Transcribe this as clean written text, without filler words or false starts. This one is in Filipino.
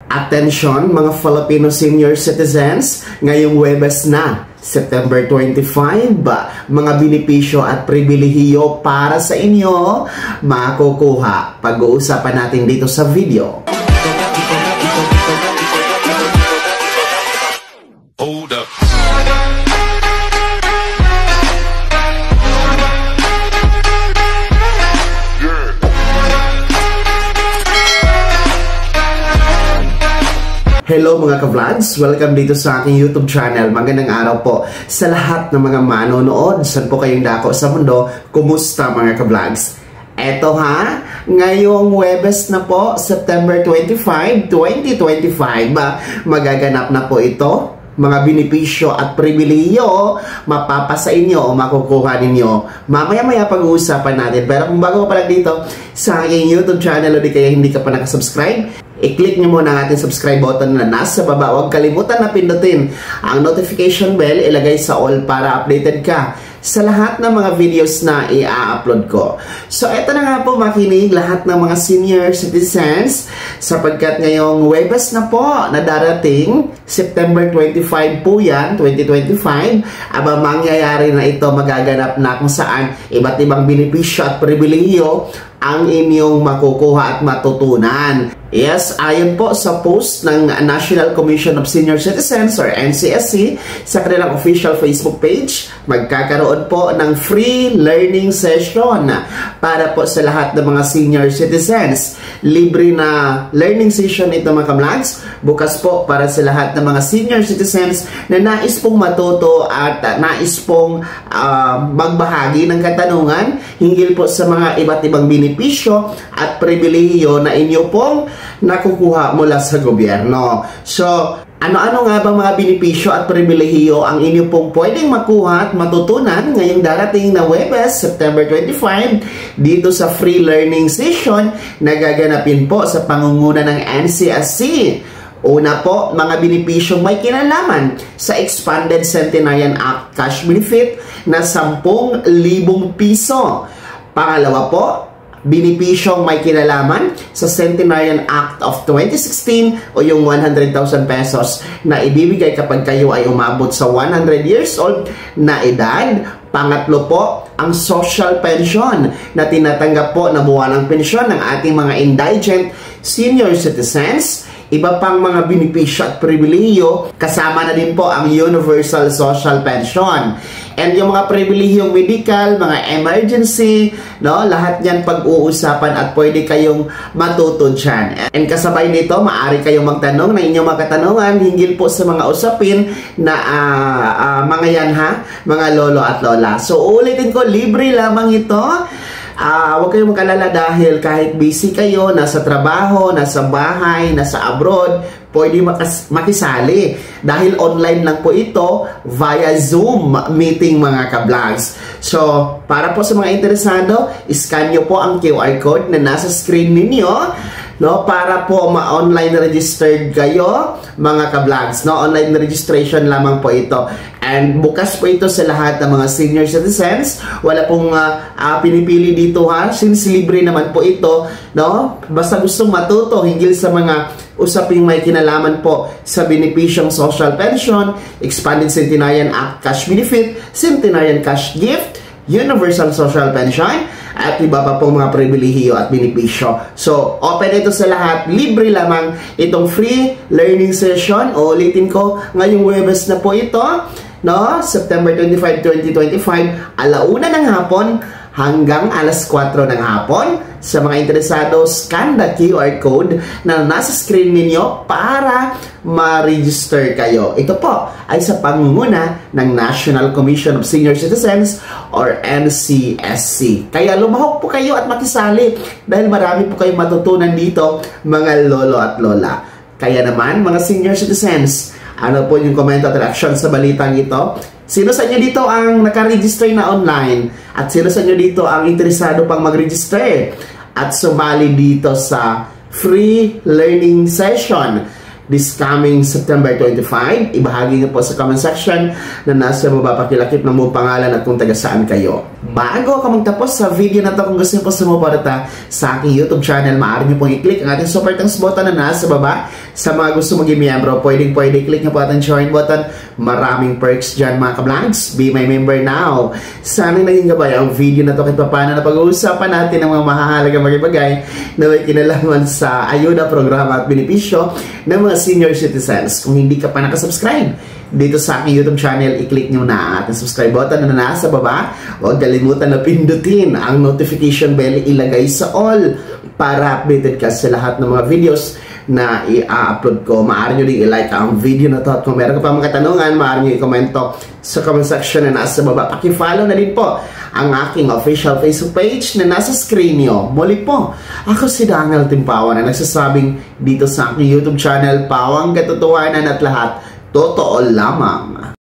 Attention mga Filipino senior citizens, ngayong Huwebes na, September 25, mga benepisyo at pribilehiyo para sa inyo makukuha. Pag-uusapan natin dito sa video. Hold up. Hello mga ka-vlogs! Welcome dito sa aking YouTube channel. Magandang araw po sa lahat ng mga manonood. Saan po kayong dako sa mundo? Kumusta mga ka-vlogs? Eto ha, ngayong Huwebes na po, September 25, 2025, magaganap na po ito. Mga benepisyo at pribilehiyo mapapasa inyo o makukuha ninyo. Mamaya-maya pag-uusapan natin. Pero kung bago pa lang dito sa aking YouTube channel o di kaya hindi ka pa nakasubscribe, i-click nyo muna ang ating subscribe button na nasa baba. Huwag kalimutan na pindutin ang notification bell, ilagay sa all para updated ka sa lahat ng mga videos na i-upload ko. So, eto na nga po makinig lahat ng mga senior citizens sapagkat ngayong Huwebes na po na darating, September 25 po yan, 2025, mangyayari na ito, magaganap na kung saan iba't ibang benepisyo at pribilehiyo ang inyong makukuha at matutunan. Yes, ayon po sa post ng National Commission of Senior Citizens or NCSC sa kanilang official Facebook page, magkakaroon po ng free learning session para po sa lahat ng mga senior citizens. Libre na learning session ito mga ka-vlogs. Bukas po para sa lahat ng mga senior citizens na nais pong matuto at nais pong magbahagi ng katanungan hinggil po sa mga iba't ibang benepisyo at pribilehiyo na inyo pong nakukuha mula sa gobyerno. So, ano-ano nga bang mga benepisyo at pribilehiyo ang inyo pong pwedeng makuha at matutunan ngayong darating na Huwebes, September 25, dito sa free learning session na gaganapin po sa pangunguna ng NCSC. Una po, mga benepisyong may kinalaman sa Expanded Centenarian Act cash benefit na 10,000 piso. Pangalawa po, benepisyong may kinalaman sa Centenarian Act of 2016 o yung 100,000 pesos na ibibigay kapag kayo ay umabot sa 100 years old na edad. Pangatlo po, ang social pension na tinatanggap po na buwanang pensyon ng ating mga indigent senior citizens. Iba pang mga benepisyo at pribilehiyo, kasama na din po ang Universal Social Pension. And yung mga pribilehiyong medical, mga emergency, no, lahat yan pag-uusapan at pwede kayong matuto dyan. And kasabay nito, maaari kayong magtanong ng inyong mga katanungan hinggil po sa mga usapin na mga yan ha, mga lolo at lola. So ulitin ko, libre lamang ito. Huwag kayong mag-alala dahil kahit busy kayo, nasa trabaho, nasa bahay, nasa abroad, pwede makisali. Dahil online lang po ito via Zoom meeting mga ka-vlogs. So, para po sa mga interesado, scan nyo po ang QR code na nasa screen ninyo, no, para po ma-online registered kayo mga ka-vlogs, no? Online registration lamang po ito. And bukas po ito sa lahat ng mga senior citizens. Wala pong pinipili dito ha, since libre naman po ito, no? Basta gustong matuto hinggil sa mga usaping may kinalaman po sa benepisyong social pension, Expanded Centenarian Act cash benefit, Centenarian cash gift, Universal Social Pension, at iba pa pong mga pribilehiyo at benepisyo. So, open ito sa lahat. Libre lamang itong free learning session. O, ulitin ko, ngayong Huwebes na po ito, no? September 25, 2025, 1:00 ng hapon hanggang 4:00 ng hapon. Sa mga interesado, scan the QR code na nasa screen ninyo para ma-register kayo. Ito po ay sa pangunguna ng National Commission of Senior Citizens or NCSC. Kaya lumahok po kayo at makisali dahil marami po kayong matutunan dito mga lolo at lola. Kaya naman mga senior citizens, ano po yung comment at reaction sa balitang ito? Sino sa inyo dito ang naka-register na online? At sino sa inyo dito ang interesado pang mag-register at sumali dito sa free learning session this coming September 25? Ibahagi niyo po sa comment section na nasa mabapakilakip ng mong pangalan at kung taga saan kayo. bago ka magtapos sa video na to, kung gusto niyo po sumuporta sa aking YouTube channel, maaari niyo pong i-click ang ating super thanks button na nasa baba. Sa mga gusto maging miyembro, pwede i-click niyo po ating join button. Maraming perks dyan mga ka-vlogs. Be my member now. Sana naging gabay ang video na to kahit paano na pag-uusapan natin ang mga mahahalagang mga bagay na may kinalaman sa ayuda, programa at benepisyo ng mga senior citizens. Kung hindi ka pa nakasubscribe dito sa aking YouTube channel, i-click nyo na at subscribe button na nasa baba. Huwag kalimutan na pindutin ang notification bell, ilagay sa all para updated ka sa lahat ng mga videos na i-upload ko. Maaari nyo din i-like ang video na to at kung meron ka pa mga katanungan, maaari nyo i-komento sa comment section na nasa baba. Paki-follow na din po ang aking official Facebook page na nasa screen nyo. Muli po, ako si Daniel Timpawan na nagsasabing dito sa aking YouTube channel, pawang katotohanan at lahat totoo lamang.